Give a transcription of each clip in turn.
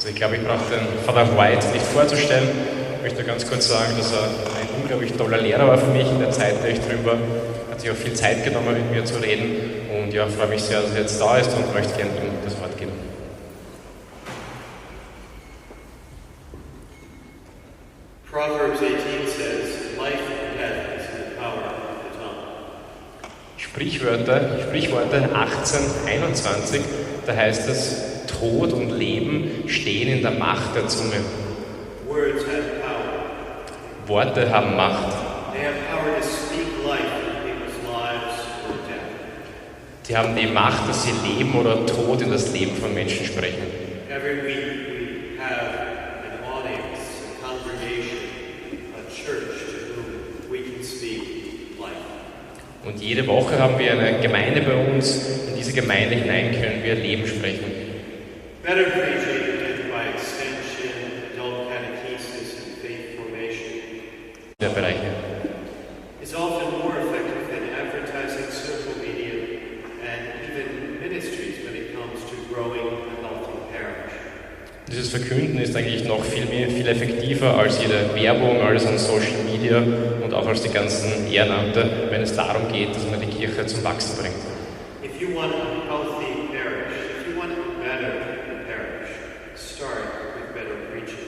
Also ich glaube, ich brauche den Vater White nicht vorzustellen. Ich möchte ganz kurz sagen, dass er ein unglaublich toller Lehrer war für mich in der Zeit, in der ich drüben war. Er hat sich auch viel Zeit genommen, mit mir zu reden. Und ja, freue mich sehr, dass er jetzt da ist und möchte gerne ihm das Wort geben. Proverbs 18 says, life and death is in the power of the tongue. Sprichworte 18:21, da heißt es, Tod und Leben stehen in der Macht der Zunge. Words have power. Worte haben Macht. They have power to speak life in people's lives or death. Die haben die Macht, dass sie Leben oder Tod in das Leben von Menschen sprechen. Every week we have an audience, a congregation, a church to whom we can speak life. Und jede Woche haben wir eine Gemeinde bei uns. In diese Gemeinde hinein können wir Leben sprechen. Better preaching and by extension, adult catechesis and faith formation Der Bereiche. is often more effective than advertising, social media, and even ministries when it comes to growing a healthy parish. Dieses Verkünden ist eigentlich noch viel effektiver als jede Werbung, alles an Social Media und auch als die ganzen Ehrenamte, wenn es darum geht, dass man die Kirche zum Wachsen bringt. If you want a healthy parish, if you want a better parish, start with better preaching.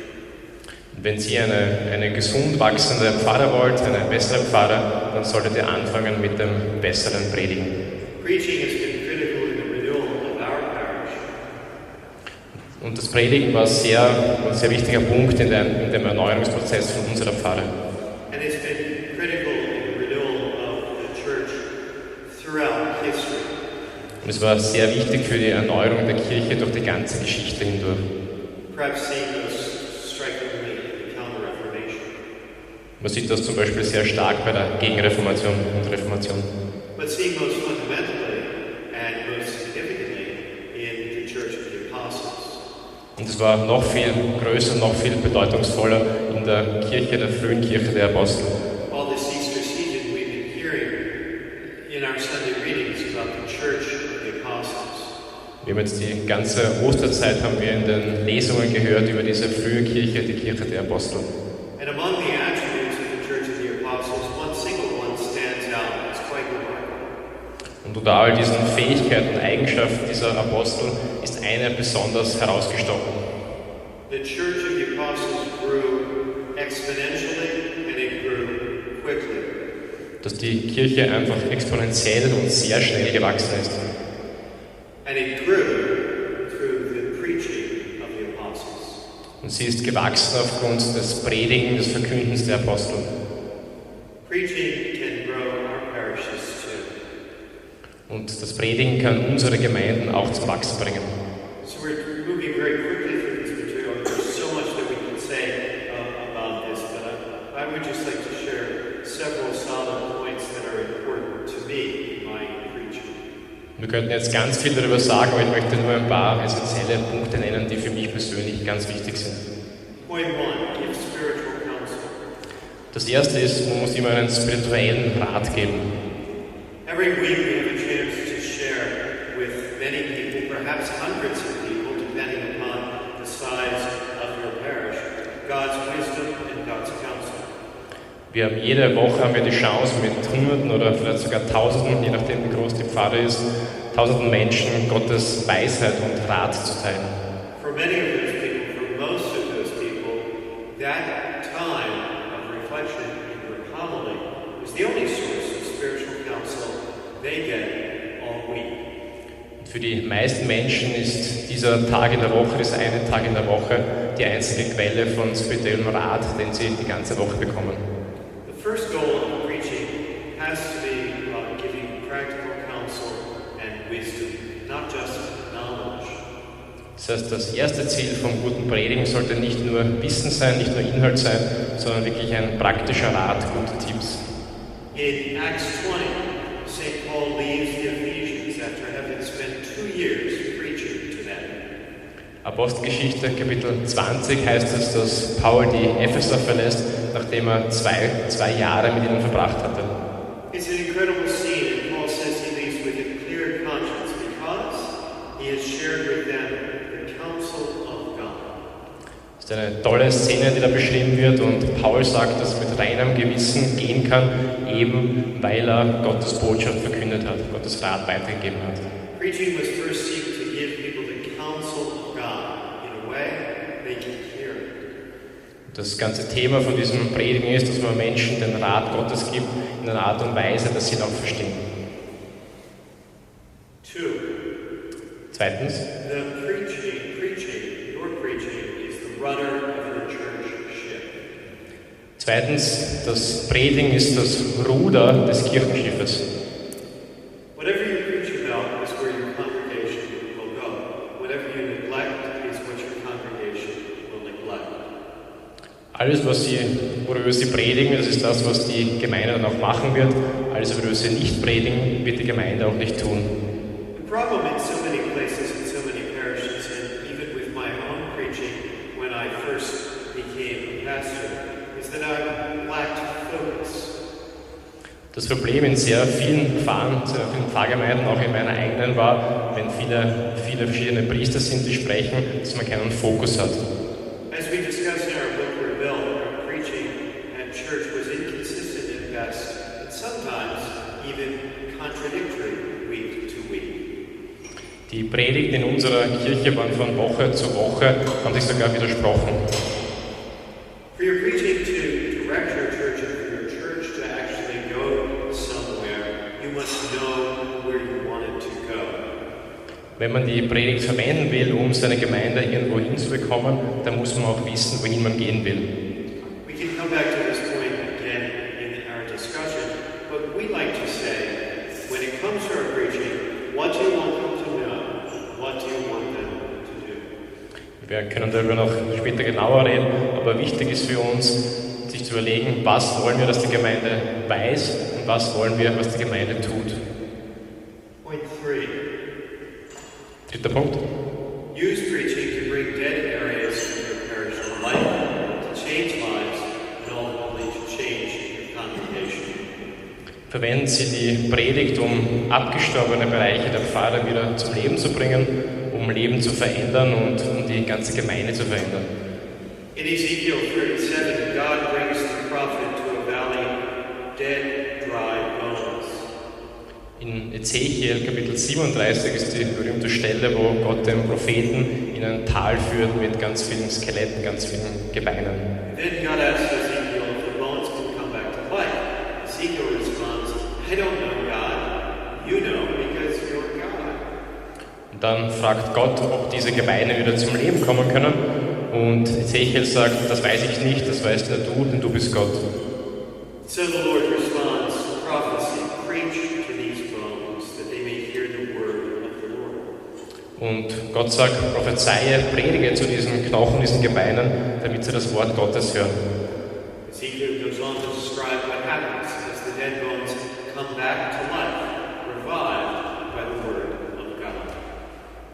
Wenn Sie eine gesund wachsende Pfarrer wollt, eine bessere Pfarrer, dann solltet ihr anfangen mit dem besseren Predigen. Preaching has been critical in the renewal of our parish. Und das Predigen war ein sehr wichtiger Punkt in dem Erneuerungsprozess von unserer Pfarre. And it's been critical in the renewal of the church throughout history. Und es war sehr wichtig für die Erneuerung der Kirche durch die ganze Geschichte hindurch. Perhaps seeing this strikingly in the Counter-Reformation. Man sieht das zum Beispiel sehr stark bei der Gegenreformation und Reformation. But seeing most fundamentally and most significantly in the Church of the Apostles. Und es war noch viel größer, noch viel bedeutungsvoller in der Kirche, der frühen Kirche der Apostel. All this Easter season we've been hearing in our Sunday readings about the Church of the Apostles. Wir haben jetzt die ganze Osterzeit haben wir in den Lesungen gehört über diese frühe Kirche, die Kirche der Apostel. And among the attributes of the Church of the Apostles, one single one stands out. It's quite remarkable. Und unter all diesen Fähigkeiten und Eigenschaften dieser Apostel ist eine besonders herausgestochen. The Church of the Apostles grew exponentially and it grew quickly. Dass die Kirche einfach exponentiell und sehr schnell gewachsen ist. And it grew through the preaching of the apostles. Und sie ist gewachsen aufgrund des Predigen, des Verkündens der Apostel. Preaching can grow our parishes too. Und das Predigen kann unsere Gemeinden auch zum Wachsen bringen. So we're moving very quickly through this material. There's so much that we can say about this, but I would just like to share several solid points that are important to me in my preaching. Wir könnten jetzt ganz viel darüber sagen, aber ich möchte nur ein paar essentielle Punkte nennen, die für mich persönlich ganz wichtig sind. Point one, give spiritual counsel. Das erste ist, man muss immer einen spirituellen Rat geben. Every week we have a chance to share with many people, perhaps hundreds of people, depending upon the size of your parish, God's wisdom and God's counsel. Jede Woche haben wir die Chance, mit Hunderten oder vielleicht sogar Tausenden, je nachdem wie groß die Pfarre ist, Tausenden Menschen Gottes Weisheit und Rat zu teilen. For many of those people, for most of those people, that time of reflection in your homily is the only source of spiritual counsel they get all week. Für die meisten Menschen ist dieser Tag in der Woche, dieser eine Tag in der Woche, die einzige Quelle von spirituellem Rat, den sie die ganze Woche bekommen. The first goal of preaching has to be about giving practical counsel and wisdom, not just knowledge. Das heißt, das erste Ziel vom guten Predigen sollte nicht nur Wissen sein, nicht nur Inhalt sein, sondern wirklich ein praktischer Rat, gute Tipps. In Acts 20, St. Paul leaves the Ephesians after having spent 2 years preaching to them. Apostelgeschichte, Kapitel 20 heißt es, dass Paul die Epheser verlässt, nachdem er zwei Jahre mit ihnen verbracht hatte. It's an incredible scene, and Paul says he leaves with a clear conscience because he has shared with them the counsel of God. ist eine tolle Szene, die da beschrieben wird, und Paul sagt, dass er mit reinem Gewissen gehen kann, eben weil er Gottes Botschaft verkündet hat, Gottes Rat weitergegeben hat. Preaching must first seek to give people the counsel of God in a way they can hear it. Das ganze Thema von diesem Predigen ist, dass man Menschen den Rat Gottes gibt in einer Art und Weise, dass sie ihn auch verstehen. Zweitens. Zweitens, das Predigen ist das Ruder des Kirchenschiffes. Alles, worüber Sie predigen, das ist das, was die Gemeinde dann auch machen wird. Alles, worüber Sie nicht predigen, wird die Gemeinde auch nicht tun. The problem in so many places and so many parishes, and even with my own preaching when I first became a pastor, is that I lacked focus. Das Problem in sehr vielen Pfarrgemeinden, auch in meiner eigenen, war, wenn viele verschiedene Priester sind, die sprechen, dass man keinen Fokus hat. As we discussed in our book Rebel, our preaching at church was inconsistent at best, and sometimes even contradictory week to week. Die Predigten in unserer Kirche waren von Woche zu Woche, haben sich sogar widersprochen. For your preaching to direct your church and for your church to actually go somewhere, you must know where you want it to go. Wenn man die Predigt verwenden will, um seine Gemeinde irgendwo hinzubekommen, dann muss man auch wissen, wohin man gehen will. We can come back to this point again in our discussion, but we like to say, when it comes to our preaching, what do you want them to know? What do you want them to do? Wir können darüber noch später genauer reden, aber wichtig ist für uns, sich zu überlegen, was wollen wir, dass die Gemeinde weiß und was wollen wir, was die Gemeinde tut. Point 3. Dritter Punkt. Use preaching to bring dead areas of your parish to life, to change lives, and ultimately to change your congregation. Verwenden Sie die Predigt, um abgestorbene Bereiche der Pfarrer wieder zum Leben zu bringen, um Leben zu verändern und um die ganze Gemeinde zu verändern. In Ezekiel 37, God brings the prophet to a valley of dead, dry bones. In Ezekiel Kapitel 37 ist die berühmte Stelle, wo Gott den Propheten in ein Tal führt mit ganz vielen Skeletten, ganz vielen Gebeinen. Then God asks Ezekiel if the bones can come back to life. Ezekiel responds, I don't know, God. You know, because you're God. Und dann fragt Gott, ob diese Gebeine wieder zum Leben kommen können. Und Ezekiel sagt, das weiß ich nicht, das weißt nur du, denn du bist Gott. So the Lord responds, prophecy, preach to these bones, that they may hear the word of the Lord. Und Gott sagt, prophezeie, predige zu diesen Knochen, diesen Gebeinen, damit sie das Wort Gottes hören. Ezekiel goes on to describe what happens as the dead bones come back to life, revived by the word of God.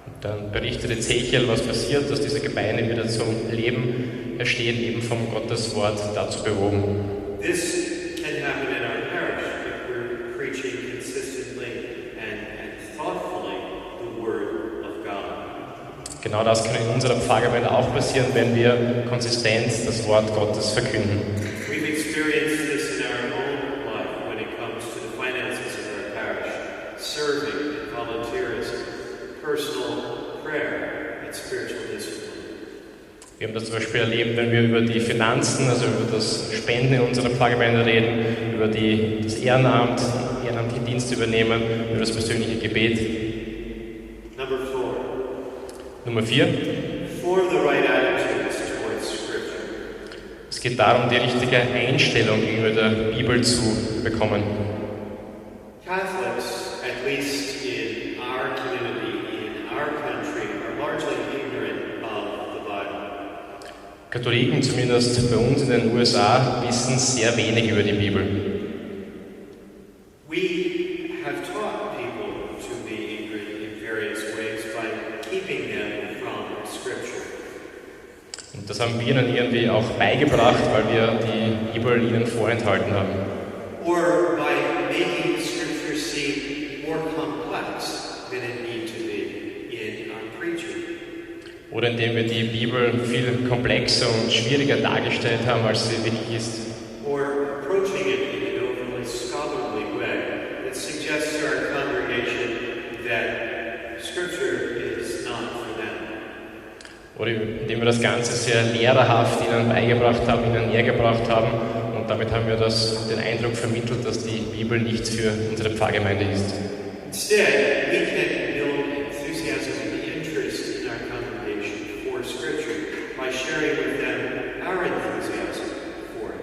Und dann berichtet Ezekiel, was passiert, dass diese Gebeine wieder zum Leben erstehen, eben vom Gottes Wort dazu bewogen. This can happen in our parish if we're preaching consistently and thoughtfully the word of God. Genau das kann in unserer Pfarrgemeinde auch passieren, wenn wir konsistent das Wort Gottes verkünden. We've experienced this in our own life when it comes to the finances of our parish, serving and volunteerism, personal prayer and spiritual discipline. Wir haben das zum Beispiel erlebt, wenn wir über die Finanzen, also über das Spenden in unserer Pfarrgemeinde reden, über das Ehrenamt, ehrenamtliche Dienste übernehmen, über das persönliche Gebet. Nummer 4. Form the right attitudes towards Scripture. Es geht darum, die richtige Einstellung gegenüber der Bibel zu bekommen. Catholics, at least in our community, in our country, are largely ignorant of the Bible. Katholiken, zumindest bei uns in den USA, wissen sehr wenig über die Bibel. We have taught people to be ignorant in various ways by keeping them from Scripture. Und das haben wir ihnen irgendwie auch beigebracht, weil wir die Bibel ihnen vorenthalten haben. Or by making Scripture seem more complex than it needs to be in our preaching. Oder indem wir die Bibel viel komplexer und schwieriger dargestellt haben, als sie wirklich ist. Or approaching it in an overly scholarly way that suggests to our congregation that Scripture is not for them. Oder indem wir das Ganze sehr lehrerhaft ihnen beigebracht haben, ihnen nähergebracht haben. Und damit haben wir den Eindruck vermittelt, dass die Bibel nichts für unsere Pfarrgemeinde ist. Instead, we can build enthusiasm and interest in our congregation for Scripture by sharing with them our enthusiasm for it.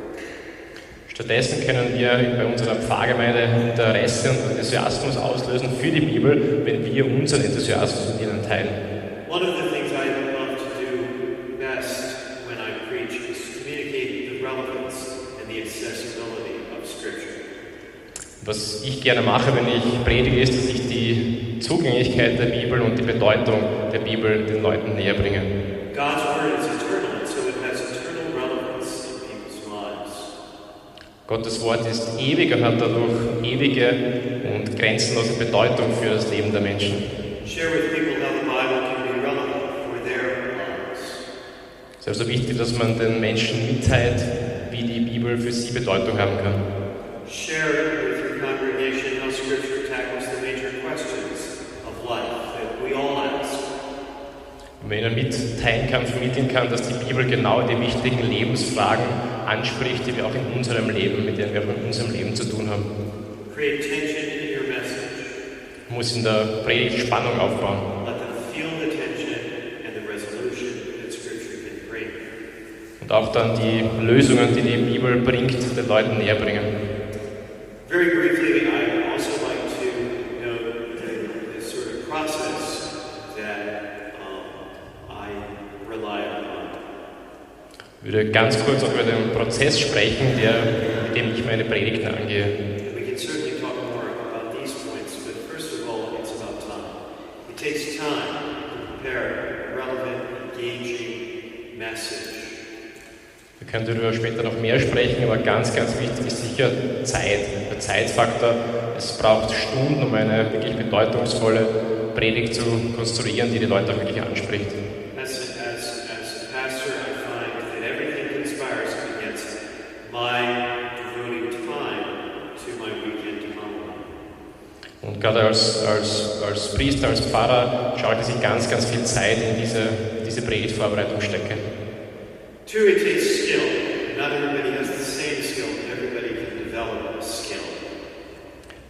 Stattdessen können wir bei unserer Pfarrgemeinde Interesse und Enthusiasmus auslösen für die Bibel, wenn wir unseren Enthusiasmus mit ihnen teilen. One of the things I love to do best when I preach is to communicate the relevance and the accessibility of Scripture. Was ich gerne mache, wenn ich predige, ist, dass ich die Zugänglichkeit der Bibel und die Bedeutung der Bibel den Leuten näher bringe. God's Word is eternal, and so it has eternal relevance in people's lives. Gottes Wort ist ewig und hat dadurch ewige und grenzenlose Bedeutung für das Leben der Menschen. Share with people how the Bible can be relevant for their lives. Es ist also wichtig, dass man den Menschen mitteilt, wie die Bibel für sie Bedeutung haben kann. Share with your congregation how Scripture tackles the major questions of life that we all ask. Und wenn ihnen mitteilen kann, vermitteln kann, dass die Bibel genau die wichtigen Lebensfragen anspricht, die wir auch in unserem Leben, mit denen wir auch in unserem Leben zu tun haben. Create tension in your message. Man muss in der Predigt Spannung aufbauen. Let them feel the tension and the resolution that Scripture can bring. Und auch dann die Lösungen, die die Bibel bringt, den Leuten näher bringen. Very briefly, I also like to note the sort of process that I rely upon. Ich würde ganz kurz auch über den Prozess sprechen, mit dem ich meine Predigten angehe. We can certainly talk more about these points, but first of all, it's about time. It takes time to prepare a relevant, engaging message. Wir können darüber später noch mehr sprechen, aber ganz, ganz wichtig ist sicher Zeit, der Zeitfaktor. Es braucht Stunden, um eine wirklich bedeutungsvolle Predigt zu konstruieren, die die Leute auch wirklich anspricht. As a pastor, I find that everything conspires against my devoting time to my weekend homily. Und gerade als Priester, als Pfarrer schaue ich, dass ich ganz, ganz viel Zeit in diese Predigtvorbereitung stecke. Two, it takes skill. Not everybody has the same skill, but everybody can develop a skill.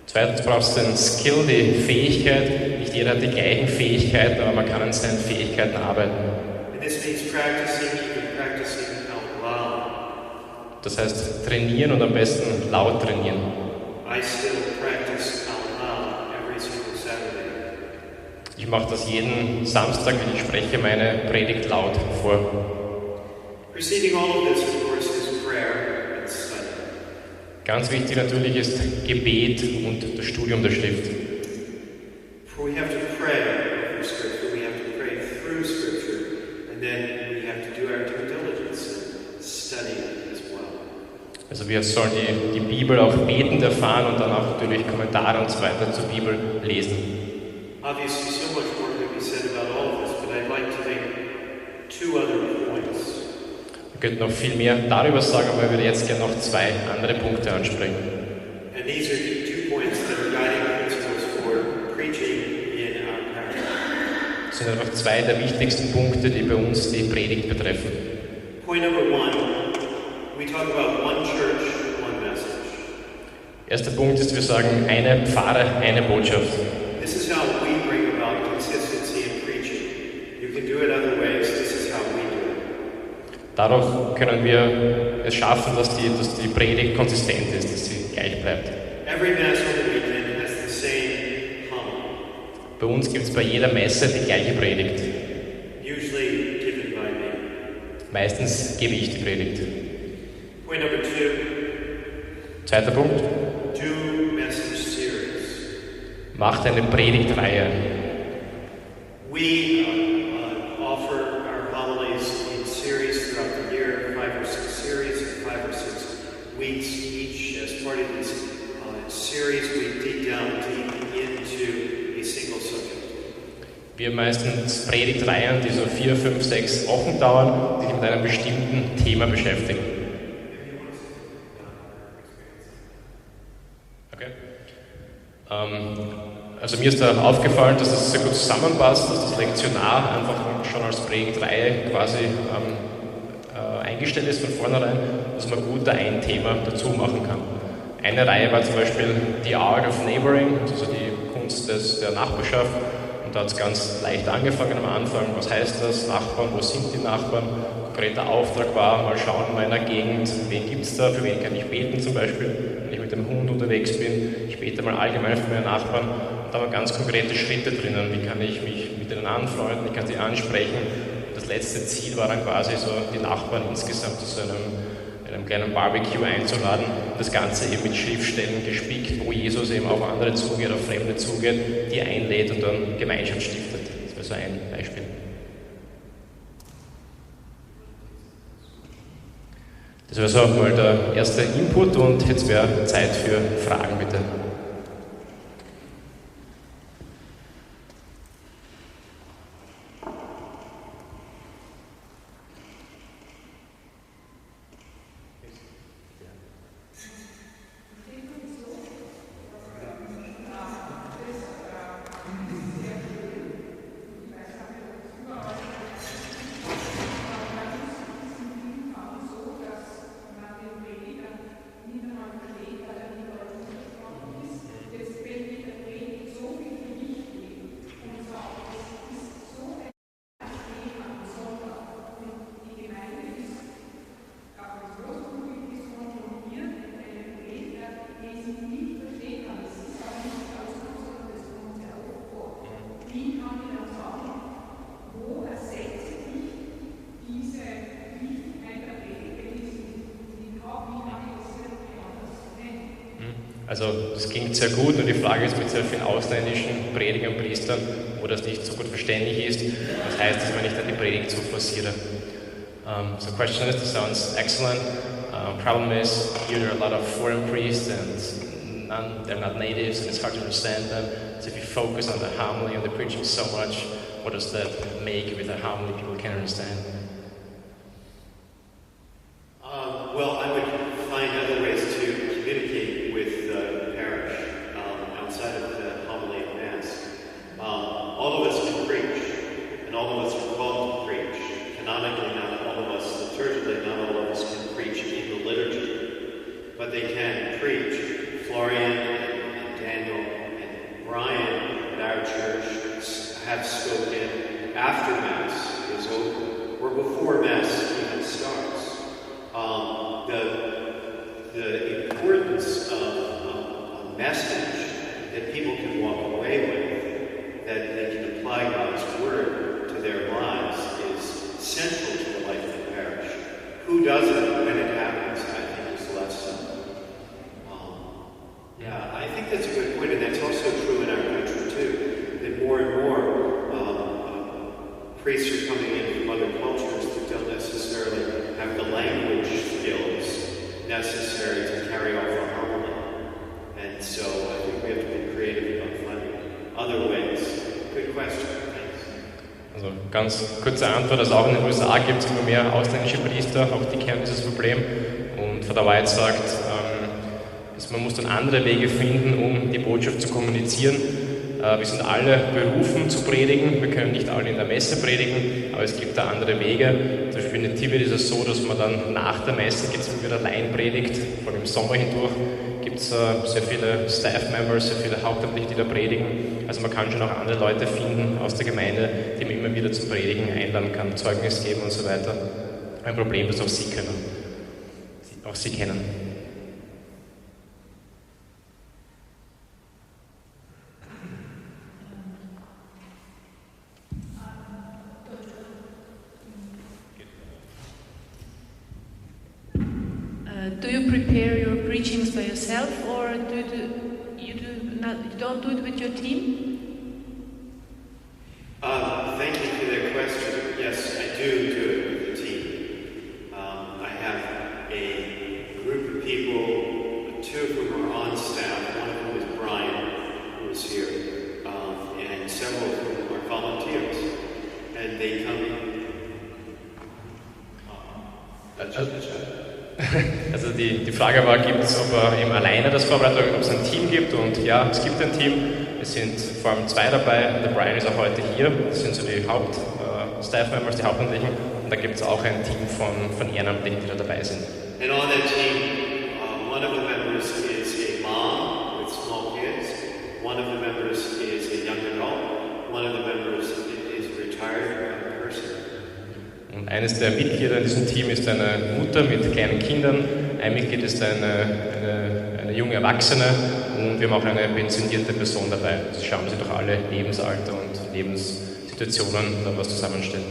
Zweitens brauchst du den Skill, die Fähigkeit. Nicht jeder hat die gleichen Fähigkeiten, aber man kann an seinen Fähigkeiten arbeiten. And this means even practicing out loud. Das heißt trainieren und am besten laut trainieren. I still practice out loud every single Saturday. Ich mache das jeden Samstag, wenn ich spreche meine Predigt laut vor. Preceding all of this, of course, is prayer and study. Ganz wichtig natürlich ist Gebet und das Studium der Schrift. For we have to pray over Scripture, we have to pray through Scripture, and then we have to do our due diligence and study it as well. Also wir sollen die Bibel auch betend erfahren und dann auch natürlich Kommentare und so weiter zur Bibel lesen. Obviously, so much more could be said about all of this, but I'd like to make two other points. Wir könnten noch viel mehr darüber sagen, aber ich würde jetzt gerne noch zwei andere Punkte ansprechen. And these are the 2 points that are guiding principles for preaching in our parish. Das sind einfach zwei der wichtigsten Punkte, die bei uns die Predigt betreffen. Point number 1, we talk about one church, one message. Erster Punkt ist, wir sagen, eine Pfarre, eine Botschaft. This is how we bring about consistency in preaching. You can do it other ways. This is how we do it. Dadurch können wir es schaffen, dass die Predigt konsistent ist, dass sie gleich bleibt. Every Mass on the weekend has the same homily. Bei uns gibt es bei jeder Messe die gleiche Predigt. Usually given by me. Meistens gebe ich die Predigt. Point number 2. Zweiter Punkt. Do message series. Macht eine Predigtreihe. We offer our homilies in series throughout the year, 5 or 6 series, 5 or 6 weeks each. As part of this series, we dig down deep into a single subject. Wir haben meistens Predigtreihen, die so 4, 5, 6 Wochen dauern, die sich mit einem bestimmten Thema beschäftigen. Okay. Also mir ist da aufgefallen, dass das sehr gut zusammenpasst, dass das Lektionar einfach schon als Predigtreihe quasi eingestellt ist von vornherein, dass man gut da ein Thema dazu machen kann. Eine Reihe war zum Beispiel The Art of Neighboring, also die Kunst der Nachbarschaft. Und da hat es ganz leicht angefangen am Anfang. Was heißt das? Nachbarn, wo sind die Nachbarn? Konkreter Auftrag war, mal schauen in meiner Gegend, wen gibt es da, für wen kann ich beten zum Beispiel, wenn ich mit dem Hund unterwegs bin. Ich bete mal allgemein für meine Nachbarn. Und da waren ganz konkrete Schritte drinnen. Wie kann ich mich mit denen anfreunden, wie kann ich sie ansprechen? Das letzte Ziel war dann quasi so, die Nachbarn insgesamt zu so einem kleinen Barbecue einzuladen. Das Ganze eben mit Schriftstellen gespickt, wo Jesus eben auf andere zugeht, auf Fremde zugeht, die einlädt und dann Gemeinschaft stiftet. Das wäre so ein Beispiel. Das wäre so mal der erste Input und jetzt wäre Zeit für Fragen, bitte. Also das klingt sehr gut und die Frage ist mit sehr vielen ausländischen Predigern und Priestern, wo das nicht so gut verständlich ist, was heißt das, wenn ich dann die Predigt so forciere. So question is, this sounds excellent. Problem is, here there are a lot of foreign priests and they're not natives and it's hard to understand them. So if you focus on the homily and the preaching so much, what does that make with a homily people can understand? Well, I would find other ways to communicate with the parish outside of the homily of Mass. All of us can preach, and all of us are called to preach. Canonically, not all of us, liturgically, not all of us can preach in the liturgy, but they can preach. Florian and Daniel and Brian at our church have spoken after Mass is over, or before Mass even starts. The importance of a message that people can walk away with, that they can apply God's Word to their lives, is central to the life of the parish. Who doesn't when it happens, I think, is less so. Yeah, I think that's a good point, and that's also true in our country too, that more and more priests are coming in from other cultures that don't necessarily have the language skills necessary to carry off a homily. And so I think we have to be creative about finding other ways. Good question. Thanks. Also ganz kurze Antwort, also auch in den USA gibt es immer mehr ausländische Priester, auch die kennen dieses Problem. Und Vater White sagt, man muss dann andere Wege finden, um die Botschaft zu kommunizieren. Wir sind alle berufen zu predigen, wir können nicht alle in der Messe predigen, aber es gibt da andere Wege. Zum Beispiel in Nativity ist es so, dass man dann nach der Messe geht es wieder allein predigt, vor allem im Sommer hindurch gibt es sehr viele Staff-Members, sehr viele Hauptamtliche, die da predigen. Also man kann schon auch andere Leute finden aus der Gemeinde, die man immer wieder zum Predigen einladen kann, Zeugnis geben und so weiter. Ein Problem, das auch Sie kennen. Do you prepare your preachings by yourself, or you don't do it with your team? Thank you for that question. Yes, I do it with the team. I have a group of people, two of whom are on staff. One of them is Brian, who is here. And several of whom are volunteers. And they come in. Also die Frage war, ob er eben alleine das vorbereitet oder ob es ein Team gibt. Und ja, es gibt ein Team. Es sind vor allem 2 dabei. Der Brian ist auch heute hier. Das sind so die Haupt-Staff-Members, die Hauptamtlichen. Und da gibt es auch ein Team von Ehrenamtlichen, die da dabei sind. And on that team, one of the members is a mom with small kids. One of the members is a young adult. One of the members is a retired person. Und eines der Mitglieder in diesem Team ist eine Mutter mit kleinen Kindern. Ein Mitglied ist eine junge Erwachsene und wir haben auch eine pensionierte Person dabei. Also schauen Sie durch alle Lebensalter und Lebenssituationen da was zusammenstellen.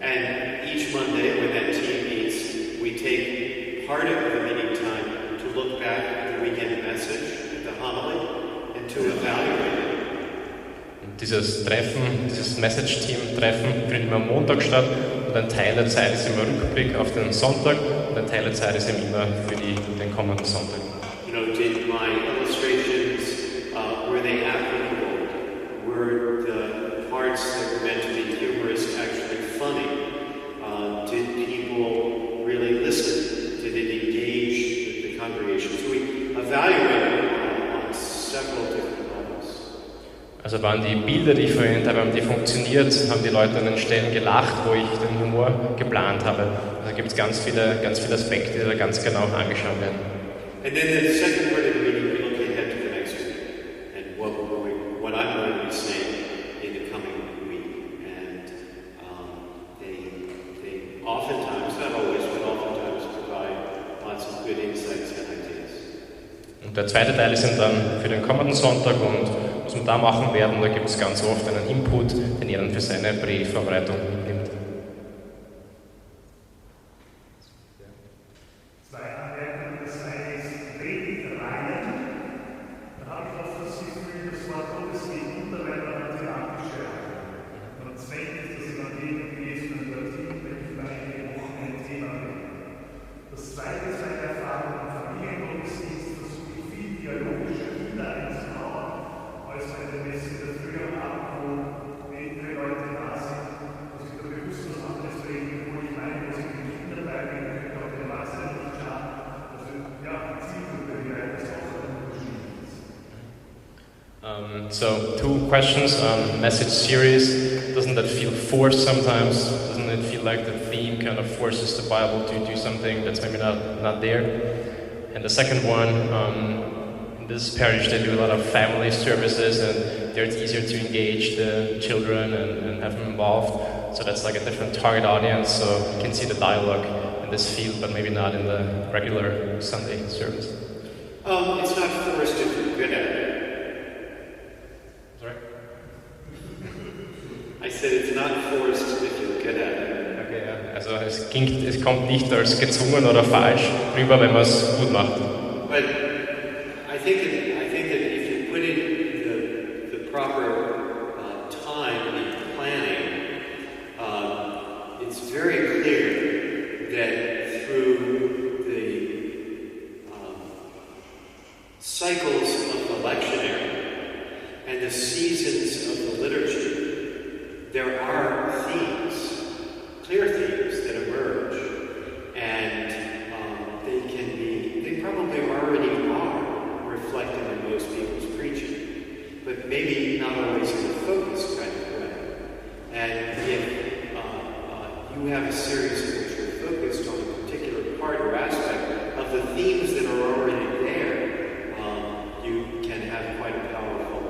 And each Monday when that team meets, we take part of the meeting time to look back at the weekend message, the homily, and to evaluate it. Dieses Message-Team-Treffen findet immer am Montag statt und ein Teil der Zeit ist immer Rückblick auf den Sonntag und ein Teil der Zeit ist eben immer für den kommenden Sonntag. You know, did my illustrations, were they applicable? Were the parts that were meant to be humorous actually funny? Did people really listen? Did it engage the congregation? So we evaluated on several different levels. Also waren die Bilder, die ich verwendet habe, haben die funktioniert, haben die Leute an den Stellen gelacht, wo ich den Humor geplant habe. Also gibt es ganz viele Aspekte, die da ganz genau angeschaut werden. And then the second part of the meeting, we look ahead to the next week and what I'm going to be saying in the coming week. And they oftentimes, not always, but oftentimes provide lots of good insights and ideas. Und der zweite Teil ist dann für den kommenden Sonntag und was wir da machen werden, da gibt es ganz oft einen Input, den er dann für seine Predigtvorbereitung mitnimmt. Zwei Anmerkungen. Das eine ist Predigtserien. Da habe ich oft das Gefühl, das Wort Gottes geht unter, weil man thematisch hört. Und zweitens, das Evangelium gelesen und dorthin, wenn ich für einige Wochen ein Thema bin. Das zweite ist meine Erfahrung im Familiengottesdienst, versuche ich viel dialogische Kinder einzubauen, als bei der Messe der früheren Abend, wo ältere Leute da sind, dass ich da bewusst was anderes rede, wo ich meine, was ich den Kindern beibringen könnte, auch den Erwachsenen nicht schaden. Also ja, Zielgruppe, wie weit das auch ein Unterschied ist. So 2 questions. Message series, doesn't that feel forced sometimes? Doesn't it feel like the theme kind of forces the Bible to do something that's maybe not there? And the second one, in this parish they do a lot of family services and there it's easier to engage the children and have them involved. So that's like a different target audience, so you can see the dialogue in this field, but maybe not in the regular Sunday service. It's not forced if you're good at it. Sorry? I said it's not forced if you're good at it. Okay, ja. Also es kommt nicht als gezwungen oder falsch rüber, wenn man es gut macht. But I think that if you put in the proper time in planning, it's very clear that through the cycles of the lectionary and the seasons of the liturgy, there are themes, clear themes that emerge, and they probably already are reflected in most people's preaching, but maybe not always in a focused kind of way. And if you have a series in which you're focused on a particular part or aspect of the themes that are already there, you can have quite a powerful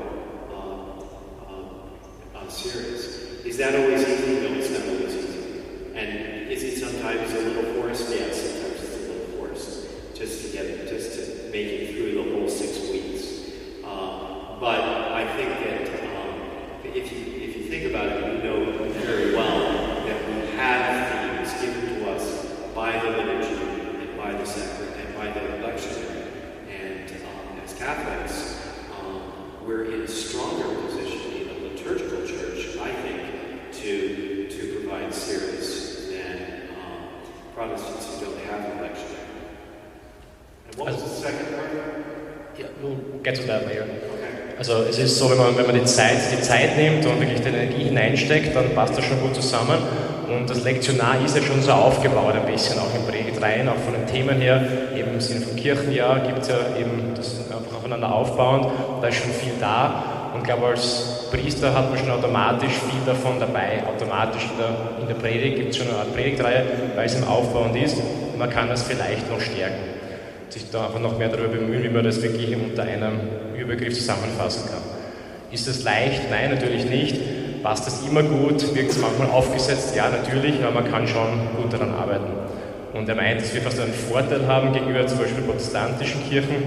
series. Is that always easy? No, it's not always easy. And is it sometimes a little forced? Yes, sometimes it's a little forced, just to make it through the whole 6 weeks. But I think that if you think about it, you know very well that we have themes given to us by the liturgy and by the sacrament and by the lectionary. And as Catholics, we're in a stronger position in a liturgical church, I think, to provide series than Protestants who don't have a lectionary. And what was the second part? Yeah, we'll get to that later. Okay. Also es ist so, wenn man die Zeit nimmt und wirklich die Energie hineinsteckt, dann passt das schon gut zusammen. Und das Lektionar ist ja schon so aufgebaut ein bisschen, auch in Predigtreihen, auch von den Themen her. Eben im Sinne vom Kirchenjahr gibt es ja eben das einfach aufeinander aufbauend. Da ist schon viel da. Und ich glaube, als Priester hat man schon automatisch viel davon dabei. Automatisch in der Predigt gibt es schon eine Art Predigtreihe, weil es im Aufbauend ist. Und man kann das vielleicht noch stärken. Sich da einfach noch mehr darüber bemühen, wie man das wirklich unter einem Überbegriff zusammenfassen kann. Ist das leicht? Nein, natürlich nicht. Passt das immer gut? Wirkt es manchmal aufgesetzt? Ja, natürlich, aber man kann schon gut daran arbeiten. Und er meint, dass wir fast einen Vorteil haben gegenüber zum Beispiel protestantischen Kirchen,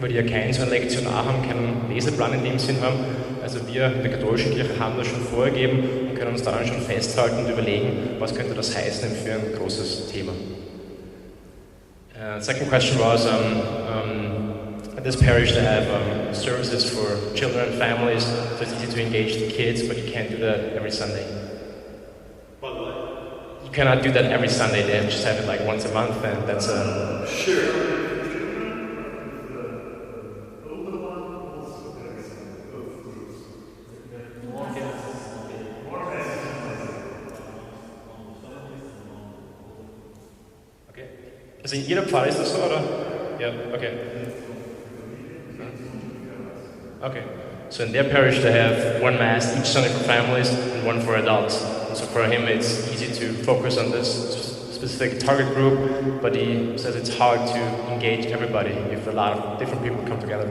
weil die ja kein so ein Lektionar haben, keinen Leseplan in dem Sinn haben. Also wir in der katholischen Kirche haben das schon vorgegeben und können uns daran schon festhalten und überlegen, was könnte das heißen für ein großes Thema. Second question was, at this parish they have services for children and families, so it's easy to engage the kids, but you can't do that every Sunday. What? You cannot do that every Sunday, they just have it like once a month, and that's Sure. Also in jeder Pfarre ist das so, oder? Ja, okay. Okay. So in their parish they have one mass each Sunday for families and one for adults. And so for him it's easy to focus on this specific target group, but he says it's hard to engage everybody if a lot of different people come together.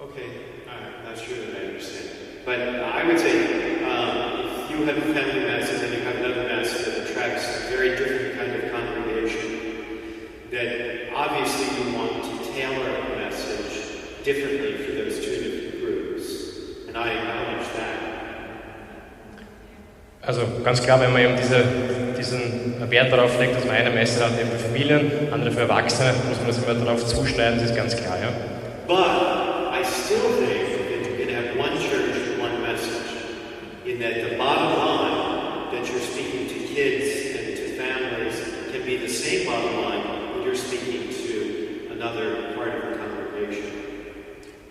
Okay, I'm not sure that I understand. But I would say if you have a family mass and then you have another mass that attracts a very different kind of congregation, that obviously you want to tailor a message differently for those two different groups. And I acknowledge that. Also ganz klar, wenn man eben diesen Wert darauf legt, dass man eine Messe hat eben für Familien, andere für Erwachsene, muss man das immer darauf zuschneiden, das ist ganz klar, ja. But I still think that you can have one church, one message, in that the bottom line that you're speaking to kids and to families can be the same bottom line when you're speaking to another part of the congregation.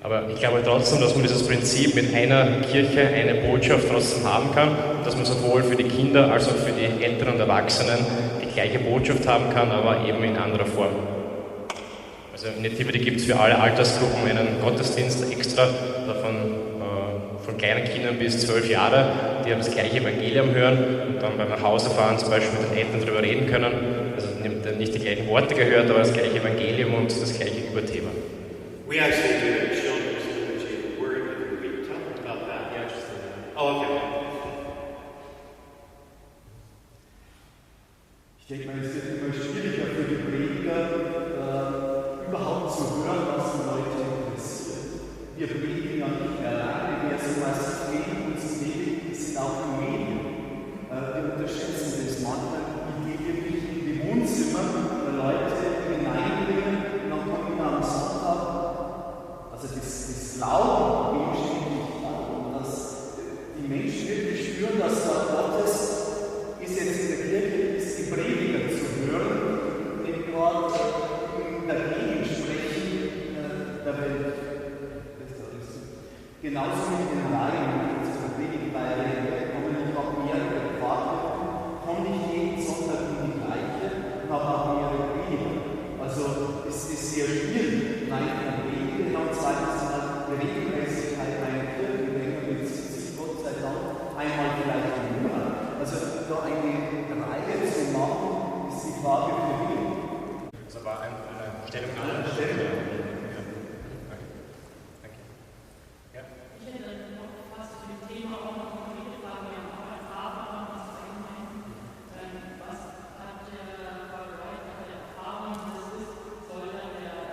Aber ich glaube trotzdem, dass man dieses Prinzip mit einer Kirche, eine Botschaft trotzdem haben kann, dass man sowohl für die Kinder als auch für die Eltern und Erwachsenen die gleiche Botschaft haben kann, aber eben in anderer Form. Also in Nativity gibt es für alle Altersgruppen einen Gottesdienst extra, von kleinen Kindern bis 12 Jahre, die das gleiche Evangelium hören und dann beim Nachhausefahren zum Beispiel mit den Eltern darüber reden können. Also nicht die gleichen Worte gehört, aber das gleiche Evangelium und das gleiche Überthema. We actually do children's liturgy word. Can we talk about that? Yeah, just a minute. Oh, okay. Ich denke mal, es wird immer schwieriger für die Prediger, überhaupt zu hören, was die Leute interessiert. Wir predigen ja nicht alleine, wer so massiv gegen uns predigt, sind auch die Medien. Wir unterschätzen das manchmal, wie wir wirklich in die Wohnzimmer der Leute hineinbringen und dann kommen wir am Sonntag. Also das Glauben, dem steht nicht Glauben, dass die Menschen wirklich spüren, dass Gott Gottes ist jetzt in der Kirche, ist die Prediger zu hören, die dort dagegen sprechen der Welt. Genauso mit den Laien, also der Predigtreihe, kommen nicht auch mehrere Pfarrer, kommen nicht jeden Sonntag in die gleiche und haben auch mehrere Prediger. Also es ist sehr schwierig, nein, und zweitens mal die Regelmäßigkeit einer Kirche, mit sich Gott sei Dank einmal vielleicht im Monat. Also da eine Reihe zu machen, ist die Frage für mich. Das war eine Stellung an einer Stelle. Ich hätte noch fast zu dem Thema auch noch konkrete Fragen an Erfahrung, was allgemein. Was hat der Wright an der Erfahrung, das ist, soll dann der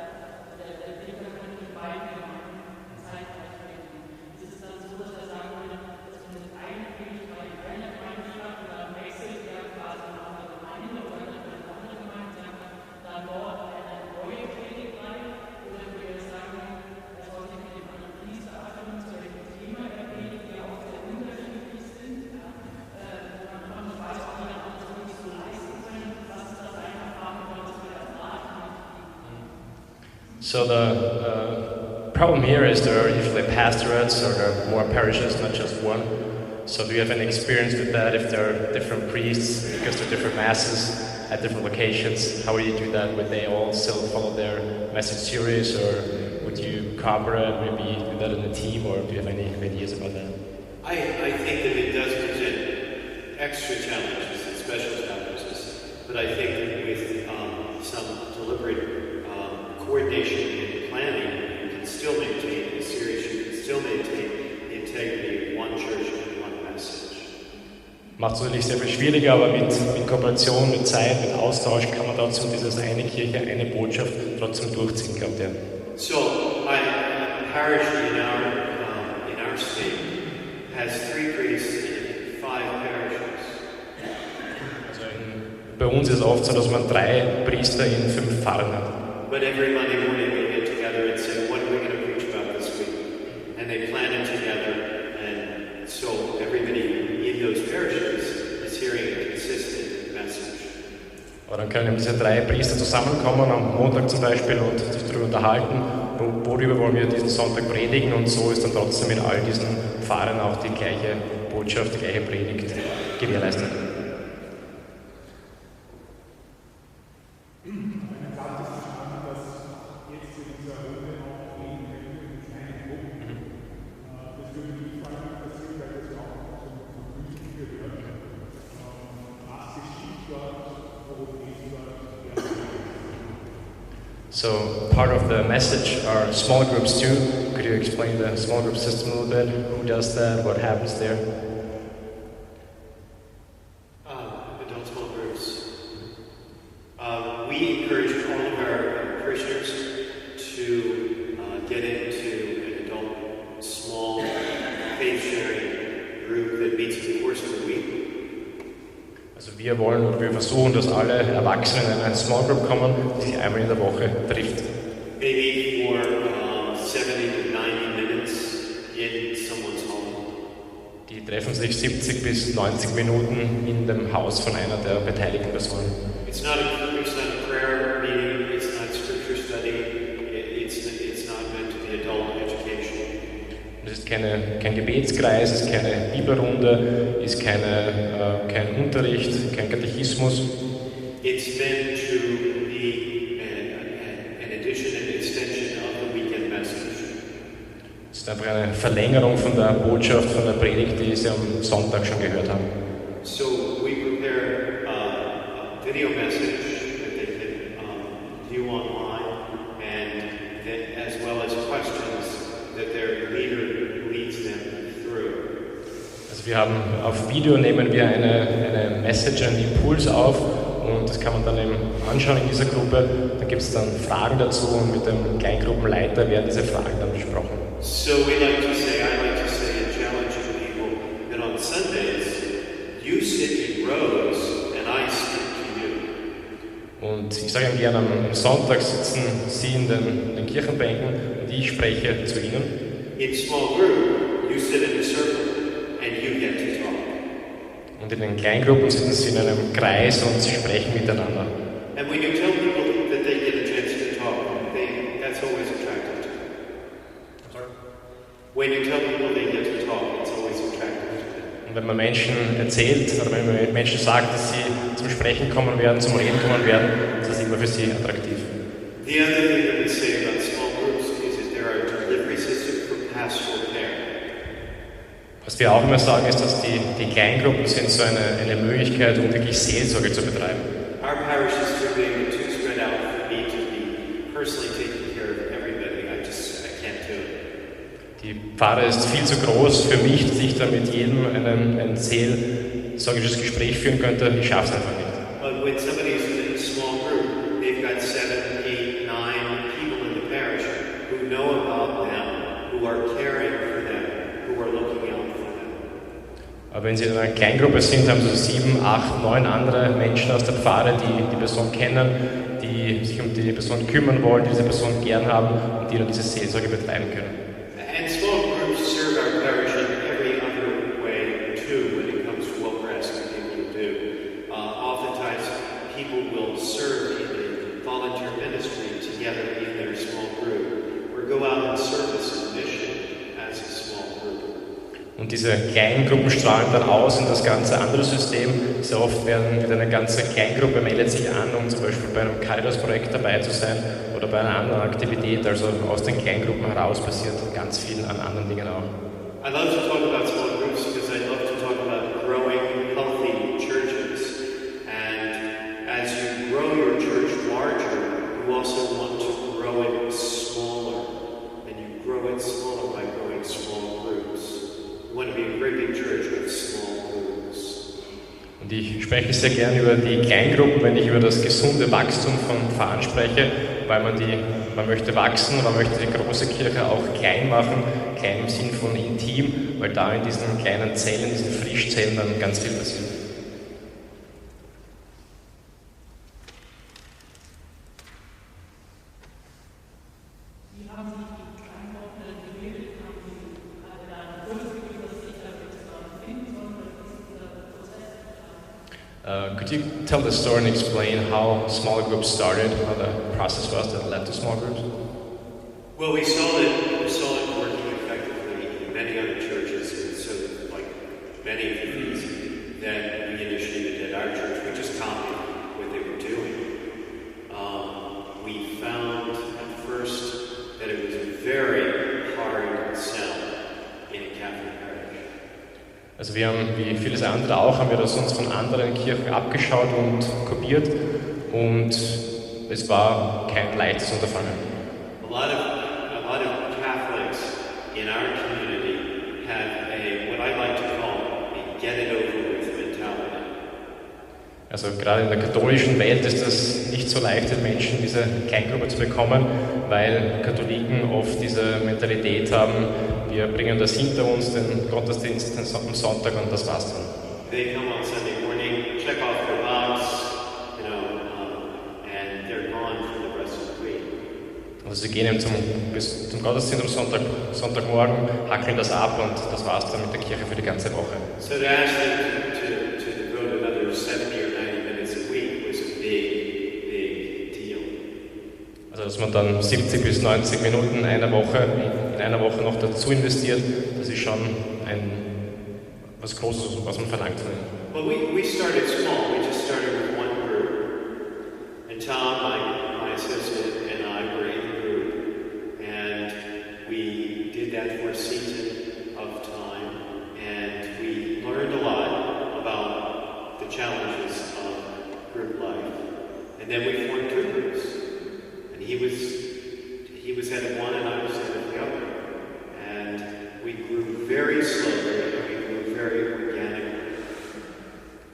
Prediger in beiden Gemeinden zeitgleich predigen? Ist es dann so, dass er sagen würde, dass man das eine Predigt bei einer Gemeinde schafft und dann wechselt er quasi in eine andere Gemeinde oder dann in eine andere Gemeinde sagt, dann dort eine neue Predigt rein? Oder würde er sagen, er soll sich mit dem anderen Priester abstimmen, zu welchem Thema er predigt, die auch sehr unterschiedlich sind, wo man nicht weiß, ob die dann alles wirklich so leisten können? Was ist da seine Erfahrung, was wir erwarten? So problem here is there are usually pastorates or there are more parishes, not just one. So do you have any experience with that if there are different priests, because there are different masses at different locations? How do you do that? Would they all still follow their message series, or would you cooperate, maybe do that in a team, or do you have any ideas about that? I think that it does present extra challenges and special challenges, but I think that with some deliberate coordination and planning, you can still maintain the series, you can still maintain the integrity of one church and one message. Macht es natürlich sehr viel schwieriger, aber mit Kooperation, mit Zeit, mit Austausch kann man dazu dieses eine Kirche, eine Botschaft trotzdem durchziehen, glaubt ihr? So, a parish in our state has 3 priests in 5 parishes. Also bei uns ist es oft so, dass man 3 Priester in 5 Pfarren hat. But every Monday morning they get together and say, what are we going to preach about this week? And they plan it together, and so everybody in those parishes is hearing a consistent message. Aber dann können diese 3 Priester zusammenkommen, am Montag zum Beispiel, und sich darüber unterhalten, worüber wollen wir diesen Sonntag predigen, und so ist dann trotzdem in all diesen Pfarren auch die gleiche Botschaft, die gleiche Predigt gewährleistet. So part of the message are small groups too. Could you explain the small group system a little bit? Who does that? What happens there? Adult small groups. We encourage all of our parishioners to get into an adult small faith-sharing group that meets in the course of the week. Also wir wollen oder wir versuchen, dass alle Erwachsenen in eine Small Group kommen, die sich einmal in der Woche trifft. Maybe for 70 to 90 minutes in someone's home. Die treffen sich 70 bis 90 Minuten in dem Haus von einer der beteiligten Personen. It's not a prayer meeting, it's not scripture study, it's not meant to be adult education. Es ist kein Gebetskreis, es ist keine Bibelrunde, es ist kein Unterricht, kein Katechismus. It's meant to be an addition and extension of the weekend message. Es ist einfach eine Verlängerung von der Botschaft, von der Predigt, die Sie am Sonntag schon gehört haben. So we prepare a video message that they can view online, and that, as well as questions that their leader leads them through. Also wir haben auf Video nehmen wir eine Message, einen Impuls auf, und das kann man dann eben anschauen in dieser Gruppe. Da gibt es dann Fragen dazu, und mit dem Kleingruppenleiter werden diese Fragen dann besprochen. So I like to say and challenge people that on Sundays you sit in rows and I speak to you. Und ich sage Ihnen gerne, am Sonntag sitzen Sie in den Kirchenbänken und ich spreche zu Ihnen. In small group, you sit in a circle and you get to talk. Und in den Kleingruppen sitzen Sie in einem Kreis und Sie sprechen miteinander. And when you tell people that they get a chance to talk, that's always attractive to them. When you tell people they get to talk, it's always attractive to them. Und wenn man Menschen erzählt oder wenn man Menschen sagt, dass sie zum Sprechen kommen werden, zum Reden kommen werden, ist das immer für sie attraktiv. The other thing that we say about small groups is that there are delivery systems for pastoral care. Was wir auch immer sagen, ist, dass die Kleingruppen sind so eine Möglichkeit, um wirklich Seelsorge zu betreiben. Our parish is too big and too spread out for me to be personally taking care of everybody. I can't do it. Die Pfarre ist viel zu groß für mich, dass ich da mit jedem ein seelsorgisches Gespräch führen könnte. Ich schaffe es einfach nicht. But when somebody's in a small group, they've got 7, 8, 9 people in the parish who know about them, who are caring for them, who are looking out for them. Aber wenn Sie in einer Kleingruppe sind, haben Sie 7, 8, 9 andere Menschen aus der Pfarre, die die Person kennen, die sich um die Person kümmern wollen, die diese Person gern haben und die dann diese Seelsorge betreiben können. And small groups serve our parish in every other way too when it comes to what we're asking people to do. Oftentimes people will serve in a volunteer ministry together in their small group, or go out and serve Und diese kleinen Gruppen strahlen dann aus in das ganze andere System. Sehr oft werden wieder eine ganze Kleingruppe meldet sich an, um zum Beispiel bei einem Caritas-Projekt dabei zu sein oder bei einer anderen Aktivität. Also aus den Kleingruppen heraus passiert ganz viel an anderen Dingen auch. I love to talk about small groups because I love to talk about growing healthy churches. And as you grow your church larger, you also want to grow it smaller. And you grow it smaller by growing small groups. You want to be a great big church with small groups. Und ich spreche sehr gerne über die Kleingruppen, wenn ich über das gesunde Wachstum von Pfarrern spreche, weil man möchte wachsen, man möchte die große Kirche auch klein machen, klein im Sinn von intim, weil da in diesen kleinen Zellen, diesen Frischzellen dann ganz viel passiert. Wie haben Sie die Kleingruppe gebildet? Haben Sie gerade da einen Impuls gegeben, dass sich da jetzt finden sollen, oder ist dieser Prozess? Could you tell the story and explain how small groups started, how the process was that led to small groups? Well, we saw it working effectively in many other churches, and so like many of the things that we initiated at our church, we just copied what they were doing. We found at first that it was a very hard sell in a Catholic parish. Also wir haben, wie vieles andere auch, haben wir das uns von anderen Kirchen abgeschaut und kopiert und es war kein leichtes Unterfangen. A lot of Catholics in our community have what I like to call a get it over with mentality. Also gerade in der katholischen Welt ist es nicht so leicht, den Menschen diese Kleingruppe zu bekommen, weil Katholiken oft diese Mentalität haben, wir bringen das hinter uns, den Gottesdienst am Sonntag und das war's dann. They come on Sunday morning, check off their box, and they're gone for the rest of the week. Also sie gehen eben zum Gottesdienst am Sonntagmorgen, hackeln das ab und das war's dann mit der Kirche für die ganze Woche. So to ask them to devote another 70 or 90 minutes a week was a big deal. Also dass man dann 70 bis 90 Minuten in einer Woche noch dazu investiert, das ist schon was Großes, was man verlangt von ihnen. Well, we started small. We just started with one group. And Tom, my associate, and I were in the group. And we did that for a season of time. And we learned a lot about the challenges of group life. And then we formed two groups. And he was head of one and I was head of the other. And we grew very slowly and we grew very organically.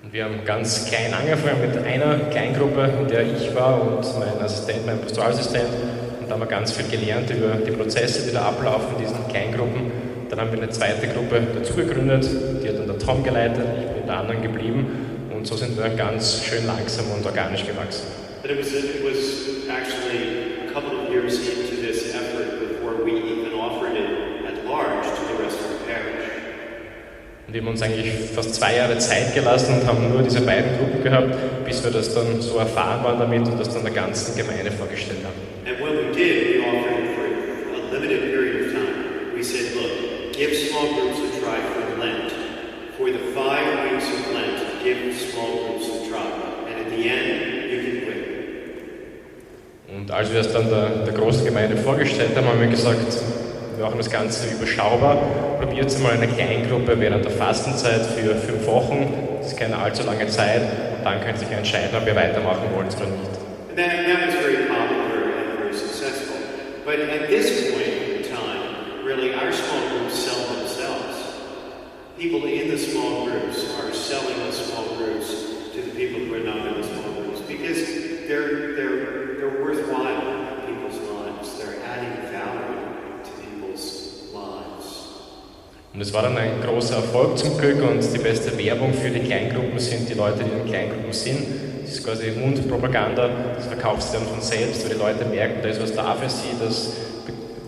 Und wir haben ganz klein angefangen mit einer Kleingruppe, in der ich war und mein Pastoralassistent. Und da haben wir ganz viel gelernt über die Prozesse, die da ablaufen in diesen Kleingruppen. Dann haben wir eine zweite Gruppe dazu gegründet, die hat dann der Tom geleitet, ich bin in der anderen geblieben. Und so sind wir ganz schön langsam und organisch gewachsen. But it was actually a couple of years into this effort before we even offered it at large to the rest of the parish. Und wir haben uns eigentlich fast 2 Jahre Zeit gelassen und haben nur diese beiden Gruppen gehabt, bis wir das dann so erfahren waren damit und das dann der ganzen Gemeinde vorgestellt haben. And when we did, we offered it for a limited period of time. We said, look, give small groups a try for Lent. For the 5 weeks of Lent, give small groups a try. And at the end, you can quit. Und als wir das dann der großen Gemeinde vorgestellt haben, haben wir gesagt, wir machen das Ganze überschaubar. Probiert es mal eine Kleingruppe während der Fastenzeit für 5 Wochen. Das ist keine allzu lange Zeit. Und dann könnt ihr euch entscheiden, ob ihr weitermachen wollt oder nicht. And that was very popular and very successful. But at this point in time, really, our small groups sell themselves. People in the small groups are selling the small groups to the people who are not in the small groups because they're worthwhile in people's lives. They're adding value to people's lives. Und es war dann ein großer Erfolg zum Glück und die beste Werbung für die Kleingruppen sind die Leute, die in den Kleingruppen sind. Das ist quasi Mundpropaganda, das verkauft sich dann von selbst, weil die Leute merken, da ist was da für sie, das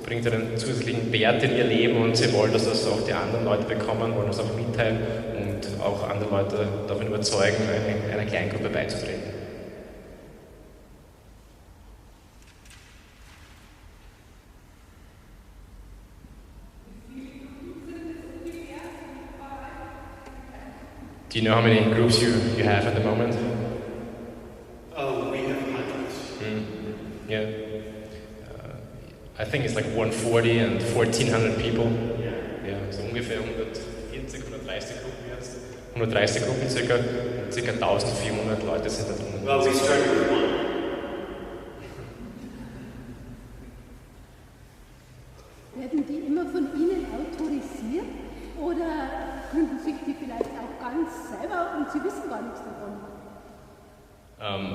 bringt einen zusätzlichen Wert in ihr Leben und sie wollen, dass das auch die anderen Leute bekommen, wollen das auch mitteilen und auch andere Leute davon überzeugen, einer Kleingruppe beizutreten. Do you know how many groups you have at the moment? Oh, we have hundreds. Yeah. I think it's like 140 and 1,400 people. Ja, so ungefähr 140, 130 Gruppen jetzt. 130 Gruppen circa. Und circa 1.400 Leute sind da drin. Well, we started with one. Werden die immer von Ihnen autorisiert oder gründen sich die vielleicht auch ganz selber und Sie wissen gar nichts davon?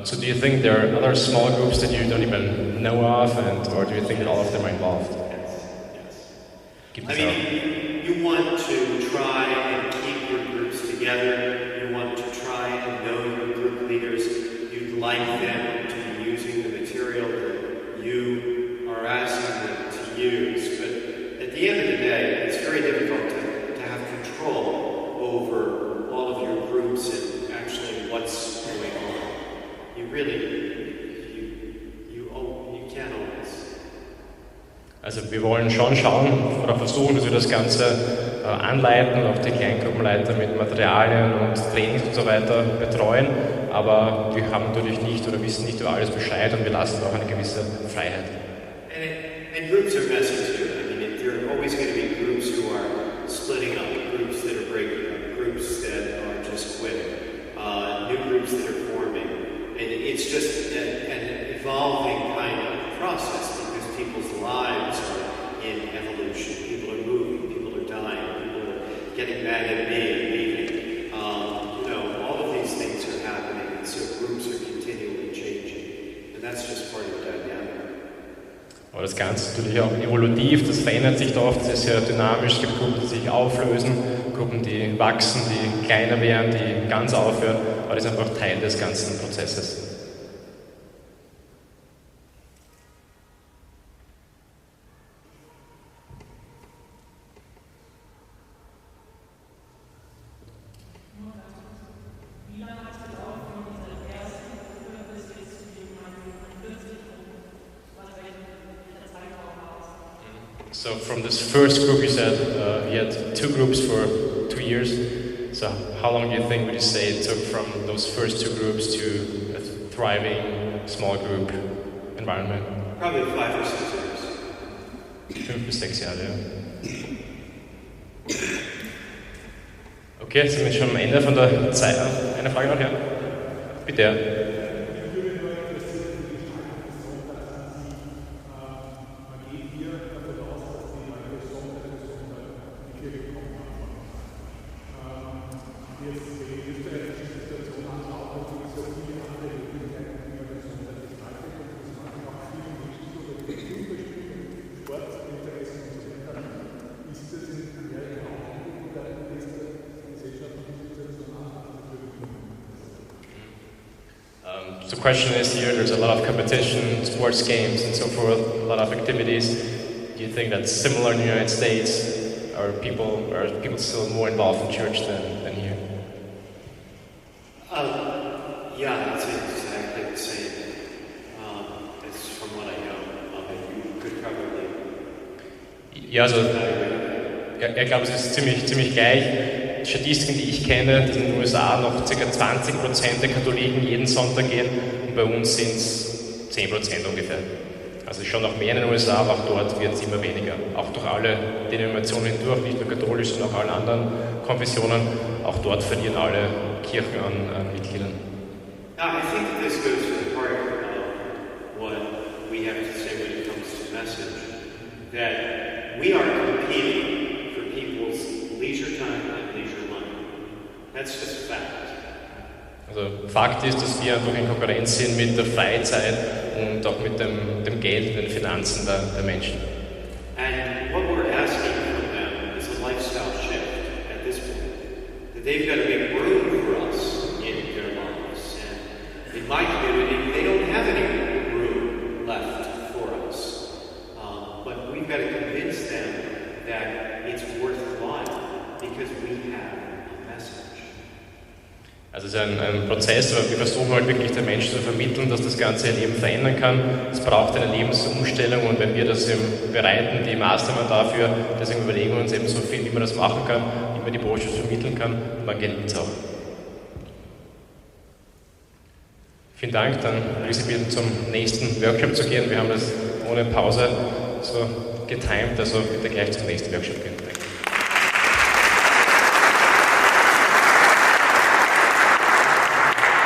So do you think there are other small groups that you don't even know of, or do you think that all of them are involved? Yes. I mean, you want to try and keep your groups together. You want to try and know your group leaders. You'd like them to be using the material that you are asking them to use. But at the end of the day, it's very difficult to have control over all of your groups and actually what's going on. You really, you can't always. Also wir wollen schon schauen oder versuchen, dass wir das Ganze anleiten, auch die Kleingruppenleiter mit Materialien und Trainings und so weiter betreuen, aber wir haben natürlich nicht oder wissen nicht über alles Bescheid und wir lassen auch eine gewisse Freiheit. And groups are messy too. I mean, there are always going to be groups who are splitting up, groups that are breaking up, groups that are just quitting, new groups that are forming. And it's just an evolving kind of process because people's lives are in evolution. People are moving, people are dying, people are getting mad at me and leaving. All of these things are happening, and so groups are continually changing. And that's just part of the dynamic. Aber das Ganze ist natürlich auch evolutiv, das verändert sich oft, es ist sehr dynamisch, es gibt Gruppen, die sich auflösen, Gruppen, die wachsen, die kleiner werden, die ganz aufhören, aber das ist einfach Teil des ganzen Prozesses. So from this first group you said you had 2 groups for 2 years. So how long do you think would you say it took from those first 2 groups to a thriving small group environment? Probably 5 or 6 years. 5 bis 6 Jahre, ja. Okay, jetzt sind wir schon am Ende von der Zeit. Eine Frage noch, ja? Bitte. The question is here, there's a lot of competition, sports games and so forth, a lot of activities. Do you think that's similar in the United States? Are people still more involved in church than here? Yeah, it's exactly the same. It's from what I know. You could probably... Ja, also ich glaube, es ist ziemlich gleich. Statistiken, die ich kenne, dass in den USA noch ca. 20% der Katholiken jeden Sonntag gehen und bei uns sind es 10% ungefähr. Also schon noch mehr in den USA, aber auch dort wird es immer weniger. Auch durch alle Denominationen hindurch, nicht nur katholisch, sondern auch alle anderen Konfessionen. Auch dort verlieren alle Kirchen an Mitgliedern. Now, I think this goes to the heart of what we have to say when it comes to message, that we are competing for people's leisure time and leisure money. That's just fact. Also Fakt ist, dass wir einfach in Konkurrenz sind mit der Freizeit und auch mit dem Geld und den Finanzen der Menschen. And what we're asking from them is a lifestyle shift at this point. That they've got to make room for us in their lives. And in my community, they don't have any room left for us. But we've got to convince them that it's worthwhile because we have a message. Also es ist ein Prozess, aber wir versuchen halt wirklich den Menschen zu vermitteln, dass das ganze Leben verändern kann. Es braucht eine Lebensumstellung und wenn wir das bereiten, die Maßnahmen dafür, deswegen überlegen wir uns eben so viel, wie man das machen kann, wie man die Botschaft vermitteln kann, und dann gelingt es auch. Vielen Dank, dann will ich Sie bitten, zum nächsten Workshop zu gehen. Wir haben das ohne Pause so getimt, also bitte gleich zum nächsten Workshop gehen. Danke.